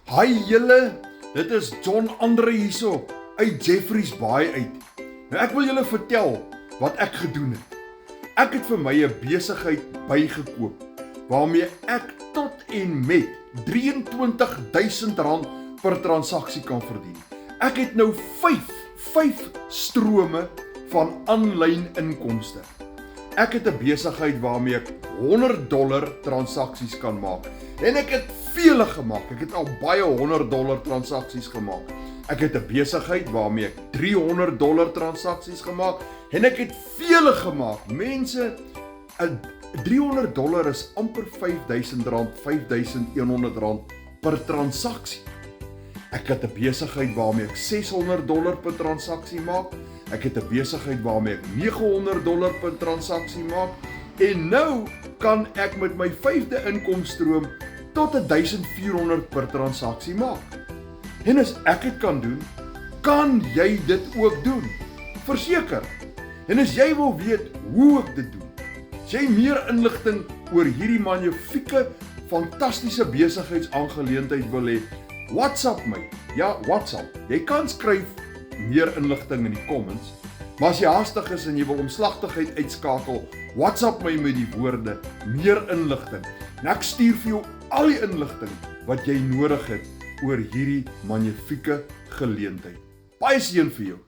Hi julle, dit is John Andre hierso uit Jeffreys Baai uit. Nou ek wil julle vertel wat ek gedoen het. Ek het vir my 'n besigheid bygekoop waarmee ek tot en met R23,000 per transaksie kan verdien. Ek het nou 5 strome van aanlyn inkomste. Ek het 'n besigheid waarmee ek $100 transaksies kan maak. En ek het vele gemaak. Ek het al baie $100 transaksies gemaak. Ek het 'n besigheid waarmee ek $300 transaksies gemaak en ek het vele gemaak. Mense, $300 is amper R5,000, R5,100 per transaksie. Ek het 'n besigheid waarmee ek $600 per transaksie maak. Ek het 'n besigheid waarmee ek $900 per transaksie maak. En nou kan ek met my 5de inkomststroom tot $1,400 per transaksie maak. En as ek dit kan doen, kan jy dit ook doen. Verseker. En as jy wil weet hoe ek dit doen, as jy meer inligting oor hierdie magnifieke, fantastiese besigheidsaangeleentheid wil hê, WhatsApp my. Ja, WhatsApp. Jy kan skryf meer inligting in die comments, maar as jy haastig is en jy wil omslagtigheid uitskakel, WhatsApp my met die woorde meer inligting. En ek stuur vir jou al die inligting wat jy nodig het oor hierdie magnifieke geleentheid. Baie seën vir jou.